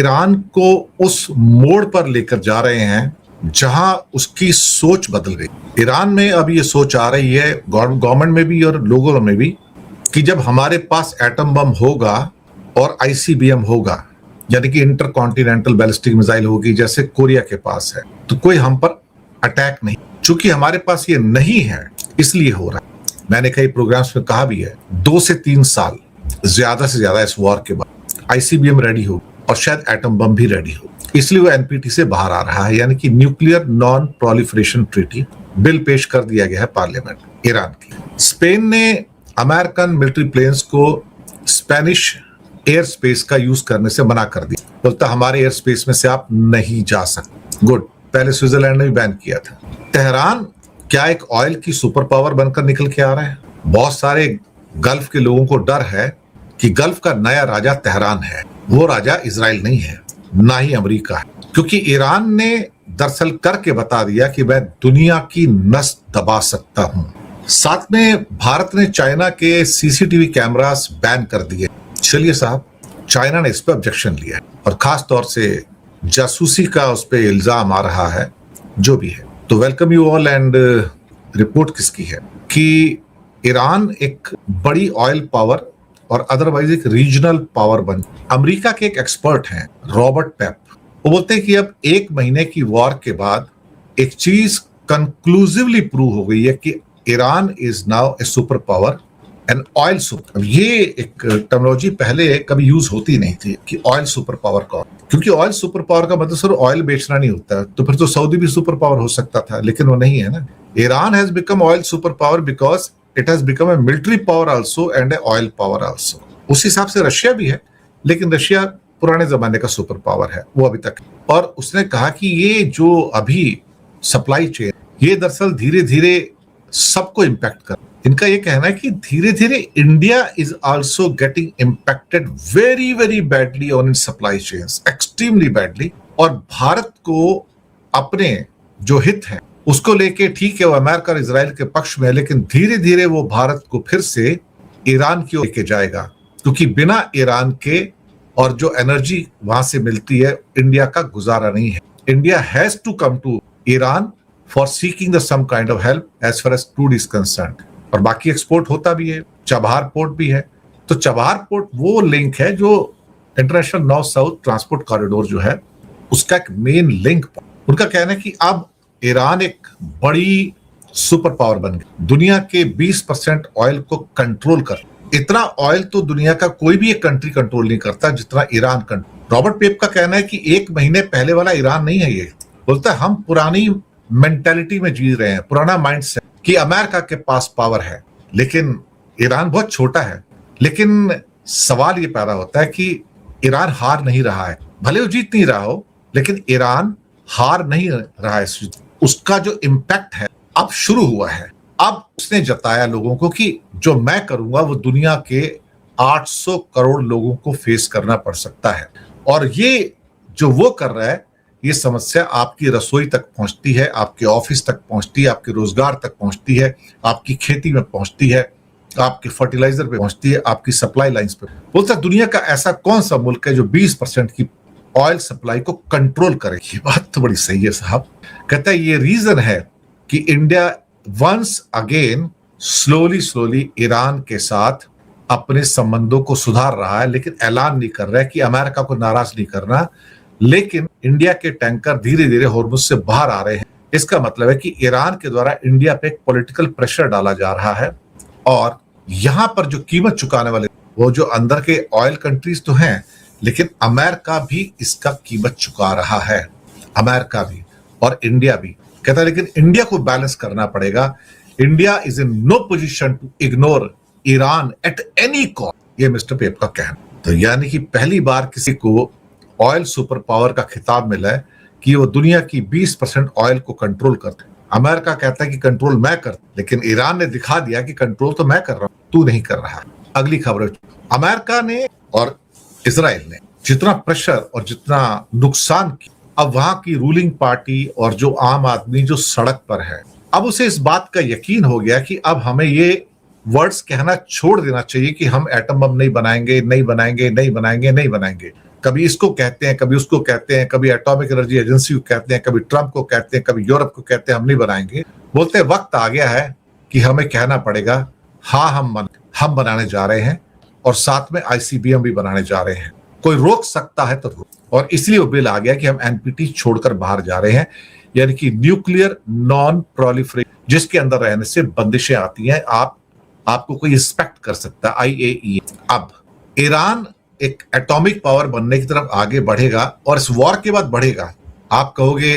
Iran को उस मोड़ पर लेकर जा रहे हैं जहां उसकी सोच बदल गई। ईरान में अब ये सोच आ रही है, गवर्नमेंट में भी और लोगों में भी, कि जब हमारे पास एटम बम होगा और आईसीबीएम होगा, यानी कि इंटरकॉन्टिनेंटल बैलिस्टिक मिसाइल होगी जैसे कोरिया के पास है, तो कोई हम पर अटैक नहीं। चूंकि हमारे पास ये नहीं है इसलिए हो रहा है। मैंने कई प्रोग्राम्स में कहा भी है, 2 से 3 साल ज्यादा से ज्यादा इस वॉर के बाद आईसीबीएम रेडी हो और शायद एटम बम भी रेडी हो, इसलिए वो एनपीटी से बाहर आ रहा है, यानी कि nuclear non proliferation treaty bill पेश कर दिया गया है पार्लियामेंट ईरान की। स्पेन ने अमेरिकन मिलिट्री प्लेन्स को स्पेनिश एयर स्पेस का यूज करने से मना कर दिया, बोलता हमारे एयर स्पेस में से आप नहीं जा सकते। गुड, पहले स्विट्जरलैंड ने भी बैन किया था। तेहरान क्या एक ऑयल की सुपर पावर बनकर निकल के आ रहा है? बहुत सारे गल्फ के लोगों को डर है कि गल्फ का नया राजा तेहरान है, वो राजा इजराइल नहीं है, ना ही अमेरिका है, क्योंकि ईरान ने दरअसल करके बता दिया कि मैं दुनिया की नस दबा सकता हूं। साथ में भारत ने चाइना के सीसीटीवी कैमरास बैन कर दिए। चलिए साहब, चाइना ने इस पर ऑब्जेक्शन लिया है और खास तौर से जासूसी का उस पर इल्जाम आ रहा है, जो भी है। तो welcome you all. And report किसकी है कि ईरान एक बड़ी ऑयल पावर और अदरवाइज एक रीजनल पावर बन। अमेरिका के एक एक्सपर्ट हैं रॉबर्ट पेप, वो बोलते हैं कि अब 1 महीने की वॉर के बाद एक चीज कंक्लूसिवली प्रूव हो गई है कि Iran is now A super power and oil super. ये एक टर्मिनोलॉजी पहले कभी यूज होती नहीं थी कि ऑयल सुपर पावर का, क्योंकि ऑयल सुपर पावर का मतलब सिर्फ ऑयल बेचना नहीं होता, तो फिर तो सऊदी भी सुपर पावर हो सकता था, लेकिन वो नहीं है ना। Iran has become oil super power because it has become a military power also and A oil power also. उस हिसाब से रशिया भी है, लेकिन रशिया पुराने जमाने का सुपर पावर है, वो अभी तक। और उसने कहा कि ये जो अभी सप्लाई चेन, ये दरअसल धीरे धीरे सबको इम्पैक्ट कर। इनका ये कहना है कि धीरे धीरे India is also getting impacted very very badly on in supply chains, extremely badly. और भारत को अपने जो हित है उसको लेके, ठीक है वो अमेरिका और इजराइल के पक्ष में है, लेकिन धीरे धीरे वो भारत को फिर से ईरान की ओर लेके जाएगा, क्योंकि बिना ईरान के और जो एनर्जी वहां से मिलती है, इंडिया का गुजारा नहीं है। India has to come to Iran for seeking the some kind of help as far as crude is concerned. और बाकी एक्सपोर्ट होता भी है, चबहार पोर्ट भी है। तो चबहार पोर्ट वो लिंक है जो international north south transport corridor जो है उसका एक मेन लिंक। उनका कहना है कि अब ईरान एक बड़ी सुपर पावर बन गई, दुनिया के 20% ऑयल को कंट्रोल कर। इतना ऑयल तो दुनिया का कोई भी एक कंट्री कंट्रोल नहीं करता जितना ईरान कंट्रोल। रॉबर्ट पेप का कहना है कि 1 महीने पहले वाला ईरान नहीं है ये। बोलता है हम पुरानी मेंटालिटी में जी रहे हैं, पुराना माइंडसेट कि अमेरिका के पास पावर है, लेकिन ईरान बहुत छोटा है। लेकिन सवाल ये पैदा होता है कि ईरान हार नहीं रहा है, भले वो जीत नहीं रहा हो, लेकिन ईरान हार नहीं रहा है। उसका जो इम्पैक्ट है अब शुरू हुआ है। अब उसने जताया लोगों को कि जो मैं करूंगा वो दुनिया के 800 करोड़ लोगों को फेस करना पड़ सकता है। और ये जो वो कर रहा है, ये समस्या आपकी रसोई तक पहुंचती है, आपके ऑफिस तक पहुंचती है, आपके रोजगार तक पहुंचती है, आपकी खेती में पहुंचती है, आपके फर्टिलाइजर पे पहुंचती है, आपकी सप्लाई लाइंस पे। बोलता है दुनिया का ऐसा कौन सा मुल्क है जो 20% की ऑयल सप्लाई को कंट्रोल करे। ये बात तो बड़ी सही है साहब। कहता है ये रीजन है कि India once again slowly Iran के साथ अपने संबंधों को सुधार रहा है, लेकिन ऐलान नहीं कर रहा है कि अमेरिका को नाराज नहीं करना। लेकिन इंडिया के टैंकर धीरे धीरे हॉर्मुज से बाहर आ रहे हैं। इसका मतलब है कि ईरान के द्वारा इंडिया पे एक पॉलिटिकल प्रेशर डाला जा रहा है, और यहां पर जो कीमत चुकाने वाले वो जो अंदर के ऑयल कंट्रीज तो हैं, लेकिन अमेरिका भी इसका कीमत चुका रहा है, अमेरिका भी और इंडिया भी। कहता है लेकिन इंडिया को बैलेंस करना पड़ेगा। India is in no position to ignore Iran at any cost, ये मिस्टर पेप का कहना। तो यानी कि पहली बार किसी को ऑयल सुपर पावर का खिताब मिला है कि वो दुनिया की 20% ऑयल को कंट्रोल करते। अमेरिका कहता है कि कंट्रोल मैं कर, लेकिन ईरान ने दिखा दिया कि कंट्रोल तो मैं कर रहा हूं, तू नहीं कर रहा है। अगली खबर, अमेरिका ने और इजराइल ने जितना प्रेशर और जितना नुकसान किया, अब वहां की रूलिंग पार्टी और जो आम आदमी जो सड़क पर है, अब उसे इस बात का यकीन हो गया कि अब हमें ये वर्ड्स कहना छोड़ देना चाहिए कि हम एटम बम नहीं बनाएंगे, नहीं बनाएंगे, नहीं बनाएंगे, नहीं बनाएंगे। कभी इसको कहते हैं, कभी उसको कहते हैं, कभी एटॉमिक एनर्जी एजेंसी को कहते हैं, कभी ट्रंप को कहते हैं, कभी यूरोप को कहते हैं हम नहीं बनाएंगे। बोलते हैं वक्त आ गया है कि हमें कहना पड़ेगा हाँ हम बनाने जा रहे हैं और साथ में आईसीबीएम भी बनाने जा रहे हैं। कोई रोक सकता है तो रोक, और इसलिए वो बिल आ गया कि हम एनपीटी छोड़कर बाहर जा रहे हैं, यानी कि न्यूक्लियर नॉन प्रोलिफरेशन, जिसके अंदर रहने से बंदिशें आती हैं, आपको कोई रिस्पेक्ट कर सकता है, IAEA। अब ईरान एक एटॉमिक पावर बनने की तरफ आगे बढ़ेगा और इस वॉर के बाद बढ़ेगा। आप कहोगे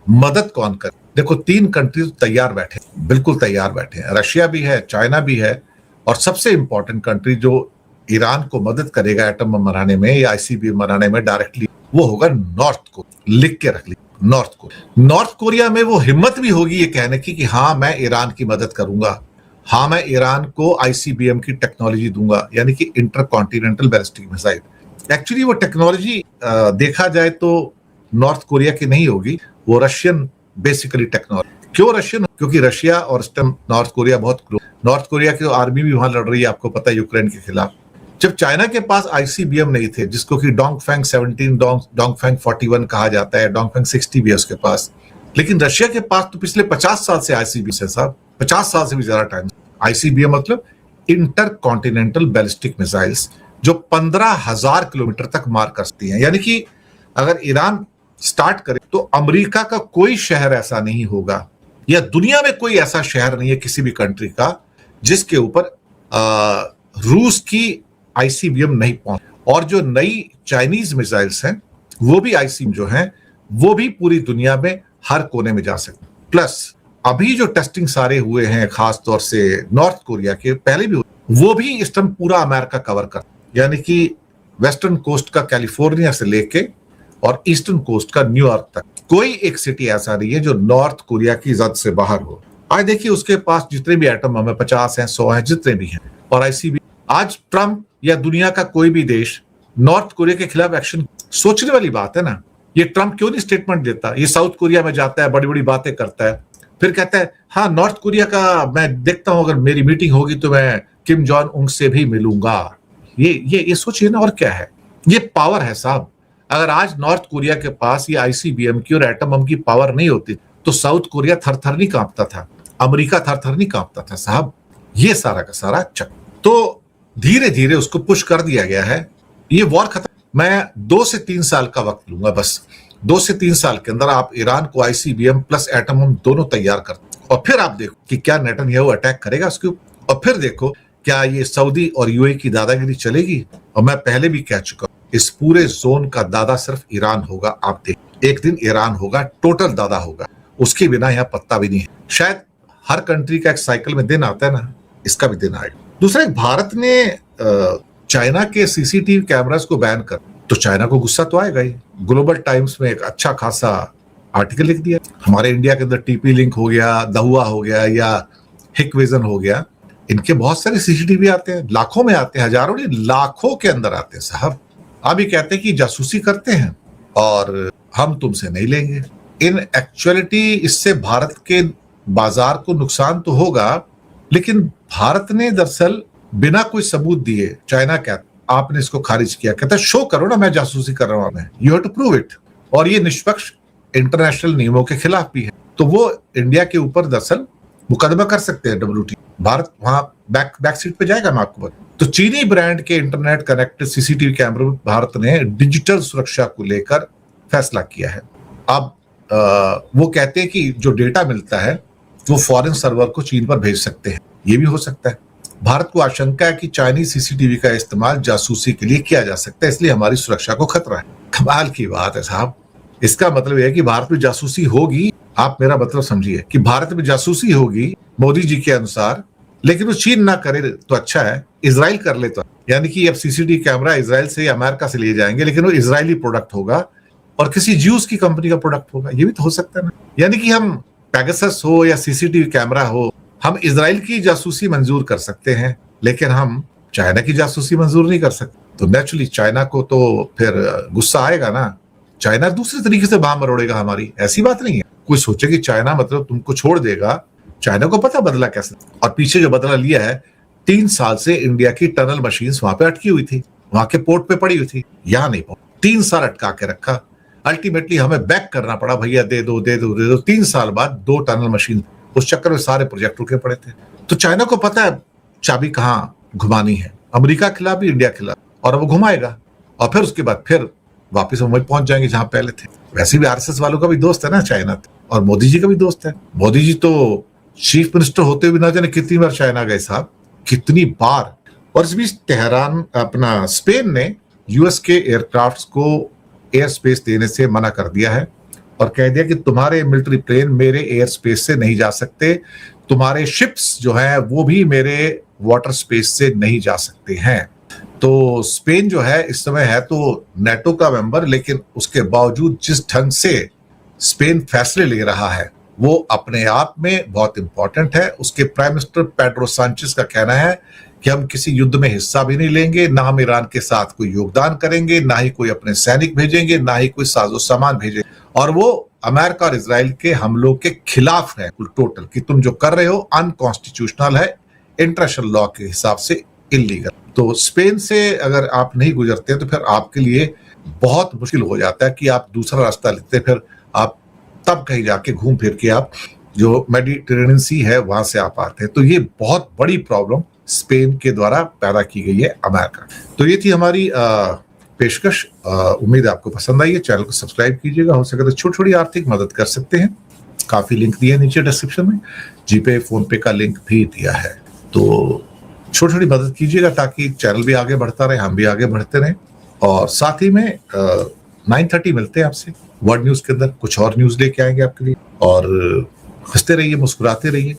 मदद कौन करे? देखो 3 कंट्रीज तैयार बैठे, बिल्कुल तैयार बैठे हैं, रशिया भी है, चाइना भी है, और सबसे इंपॉर्टेंट कंट्री जो ईरान को मदद करेगा एटम बम बनाने में या आईसीबीएम बनाने में डायरेक्टली, वो होगा नॉर्थ कोरिया। लिख के रख ली, नॉर्थ कोरिया में वो हिम्मत भी होगी ये कहने की कि हाँ मैं ईरान की मदद करूंगा, हाँ मैं ईरान को आईसीबीएम की टेक्नोलॉजी दूंगा, यानी कि इंटरकॉन्टिनेंटल बैलिस्टिक मिसाइल। एक्चुअली वो टेक्नोलॉजी देखा जाए तो नॉर्थ कोरिया की नहीं होगी, वो रशियन बेसिकली टेक्नोलॉजी। क्यों रशियन? क्योंकि रशिया और नॉर्थ कोरिया बहुत क्लोज। नॉर्थ कोरिया की आर्मी भी वहां लड़ रही है, आपको पता है, यूक्रेन के खिलाफ। जब चाइना के पास आईसीबीएम नहीं थे, जिसको कि डोंगफेंग 17, डोंगफेंग 41 कहा जाता है, डोंगफेंग 60 भी है उसके पास, लेकिन रशिया के पास तो पिछले 50 साल से आईसीबीएम है साहब, 50 साल से भी ज्यादा टाइम। आईसीबीएम मतलब इंटरकॉन्टिनेंटल बैलिस्टिक मिसाइल्स, जो 15,000 किलोमीटर तक मार कर सकती हैं। यानी कि अगर ईरान स्टार्ट करे तो अमेरिका का कोई शहर ऐसा नहीं होगा, या दुनिया में कोई ऐसा शहर नहीं है किसी भी कंट्री का जिसके ऊपर रूस की आईसीबीएम नहीं पहुंच। और जो नई चाइनीज मिसाइल्स हैं वो भी आईसीबीएम जो हैं वो भी पूरी दुनिया में हर कोने में जा सकते। प्लस अभी जो टेस्टिंग सारे हुए हैं खास तौर से नॉर्थ कोरिया के, पहले भी वो भी इस टाइम पूरा अमेरिका कवर कर, यानी कि वेस्टर्न कोस्ट का कैलिफोर्निया से लेके और ईस्टर्न कोस्ट का न्यूयॉर्क तक कोई एक सिटी ऐसा नहीं है जो नॉर्थ कोरिया की जद से बाहर हो। आज देखिए उसके पास जितने भी एटम बम है, 50 हैं, 100 हैं, जितने भी हैं, और आईसीबी। आज ट्रंप या दुनिया का कोई भी देश नॉर्थ कोरिया के खिलाफ एक्शन, सोचने वाली बात है ना। ये ट्रंप क्यों नहीं स्टेटमेंट देता? ये साउथ कोरिया में जाता है, बड़ी बड़ी बातें करता है, फिर कहता है हाँ नॉर्थ कोरिया का मैं देखता हूं, अगर मेरी मीटिंग होगी तो मैं किम जॉन उंग से भी मिलूंगा। ये सोचिए ना, और क्या है, ये पावर है साहब। अगर आज नॉर्थ कोरिया के पास ये आईसीबीएम की और एटम बम की पावर नहीं होती तो साउथ कोरिया थर-थर नहीं कांपता था, अमेरिका थर-थर नहीं कांपता था साहब। ये सारा का सारा चक, तो धीरे धीरे उसको पुश कर दिया गया है। ये वॉर खत्म, मैं 2 से 3 साल का वक्त लूंगा, बस 2 से 3 साल के अंदर आप ईरान को आईसीबीएम प्लस एटम बम दोनों तैयार कर, और फिर आप देखो कि क्या नेतन्याहू अटैक करेगा उसके ऊपर, और फिर देखो क्या ये सऊदी और यूएई की दादागिरी चलेगी। और मैं पहले भी कह चुका हूं, इस पूरे जोन का दादा सिर्फ ईरान होगा। आप देख, एक दिन ईरान होगा, टोटल दादा होगा, उसके बिना यहाँ पत्ता भी नहीं है। शायद हर कंट्री का एक साइकिल में दिन आता है ना, इसका भी दिन आएगा। दूसरा, भारत ने चाइना के सीसीटीवी कैमरास को बैन कर, तो चाइना को गुस्सा तो आएगा ही। ग्लोबल टाइम्स में एक अच्छा खासा आर्टिकल लिख दिया। हमारे इंडिया के अंदर टीपी लिंक हो गया, दहुआ हो गया, या हिकविजन हो गया, इनके बहुत सारे सीसीटीवी आते हैं, लाखों में आते हैं, हजारों नहीं लाखों के अंदर आते हैं साहब। अभी कहते हैं कि जासूसी करते हैं और हम तुमसे नहीं लेंगे। इन एक्चुअलिटी इससे भारत के बाजार को नुकसान तो होगा, लेकिन भारत ने दरअसल बिना कोई सबूत दिए, चाइना कहता, आपने इसको खारिज किया, कहता शो करो ना मैं जासूसी कर रहा हूं, you have to prove it. और ये निष्पक्ष इंटरनेशनल नियमों के खिलाफ भी है, तो वो इंडिया के ऊपर दरअसल मुकदमा कर सकते हैं WTO। भारत वहां बैक सीट पे जाएगा, मैं आपको बता। तो चीनी ब्रांड के इंटरनेट कनेक्टेड सीसीटीवी कैमरे भारत ने डिजिटल सुरक्षा को लेकर फैसला किया है। अब वो कहते हैं कि जो डेटा मिलता है वो फॉरेन सर्वर को चीन पर भेज सकते हैं, ये भी हो सकता है। भारत को आशंका है कि चाइनीज सीसीटीवी का इस्तेमाल जासूसी के लिए किया जा सकता है, इसलिए हमारी सुरक्षा को खतरा है। कमाल की बात है साहब। इसका मतलब यह है कि भारत में जासूसी होगी, आप मेरा मतलब समझिए, कि भारत में जासूसी होगी मोदी जी के अनुसार, लेकिन वो चीन ना करे तो अच्छा है, इजराइल कर ले तो। यानी कि अब सीसीटीवी कैमरा इजराइल से या अमेरिका से लिए जाएंगे, लेकिन वो इजरायली प्रोडक्ट होगा और किसी ज्यूस की कंपनी का प्रोडक्ट होगा, ये भी तो हो सकता है ना। यानी कि हम पेगासस हो या सीसीटीवी कैमरा हो, हम इजराइल की जासूसी मंजूर कर सकते हैं, लेकिन हम चाइना की जासूसी मंजूर नहीं कर सकते। तो नेचुरली चाइना को तो फिर गुस्सा आएगा ना, चाइना दूसरे तरीके से बाम मरोड़ेगा हमारी। ऐसी बात नहीं है कोई सोचे कि चाइना मतलब तुमको छोड़ देगा, चाइना को पता बदला कैसे। और पीछे जो बदला लिया है, 3 साल से इंडिया की टनल मशीन्स वहां पे अटकी हुई थी, वहां के पोर्ट पे पड़ी हुई थी, यहां नहीं पहुंची। 3 साल अटका के रखा। अल्टीमेटली हमें बैक करना पड़ा, भैया दे दो दे दो दे दो। 3 साल बाद 2 टनल मशीन, उस चक्कर में सारे प्रोजेक्ट रुके पड़े थे। तो चाइना को पता है चाबी कहाँ घुमानी है, अमेरिका के खिलाफ भी, इंडिया के खिलाफ, और वो घुमाएगा और फिर उसके बाद फिर वापस हम वहीं पहुंच जाएंगे जहां पहले थे। वैसे भी आरएसएस वालों का भी दोस्त है ना चाइना, और मोदी जी का भी दोस्त है। मोदी जी तो चीफ मिनिस्टर होते हुए ना जाने कितनी बार चाइना गए साहब, कितनी बार। और इस बीच तेहरान, अपना स्पेन ने यूएस के एयरक्राफ्ट्स को एयर स्पेस देने से मना कर दिया है और कह दिया कि तुम्हारे मिलिट्री प्लेन मेरे एयर स्पेस से नहीं जा सकते, तुम्हारे शिप्स जो है वो भी मेरे वाटर स्पेस से नहीं जा सकते हैं। तो स्पेन जो है इस समय है तो नेटो का मेंबर, लेकिन उसके बावजूद जिस ढंग से स्पेन फैसले ले रहा है वो अपने आप में बहुत इंपॉर्टेंट है। उसके प्राइम मिनिस्टर पेड्रो सांचेस का कहना है कि हम किसी युद्ध में हिस्सा भी नहीं लेंगे, ना हम ईरान के साथ कोई योगदान करेंगे, ना ही कोई अपने सैनिक भेजेंगे, ना ही कोई साजो सामान भेजेंगे। और वो अमेरिका और इजराइल के हमलों के खिलाफ है टोटल, कि तुम जो कर रहे हो अनकॉन्स्टिट्यूशनल है, इंटरनेशनल लॉ के हिसाब से इलीगल। तो स्पेन से अगर आप नहीं गुजरते तो फिर आपके लिए बहुत मुश्किल हो जाता है कि आप दूसरा रास्ता लेते, फिर आप तब कहीं जाके घूम फिर के आप जो मेडिटेरेनियन सी है वहां से आप आते हैं। तो ये बहुत बड़ी प्रॉब्लम स्पेन के द्वारा पैदा की गई है अमेरिका। तो ये थी हमारी पेशकश। उम्मीद आपको पसंद आई है। चैनल को सब्सक्राइब कीजिएगा, हो सके तो छोटी छोटी आर्थिक मदद कर सकते हैं। काफी लिंक दिए नीचे डिस्क्रिप्शन में, जीपे फोन पे का लिंक भी दिया है। तो छोटी छोटी मदद कीजिएगा ताकि चैनल भी आगे बढ़ता रहे, हम भी आगे बढ़ते रहें। और साथ ही में 9:30 मिलते हैं आपसे वर्ल्ड न्यूज के अंदर, कुछ और न्यूज लेके आएंगे आपके लिए। और हंसते रहिए, मुस्कुराते रहिए।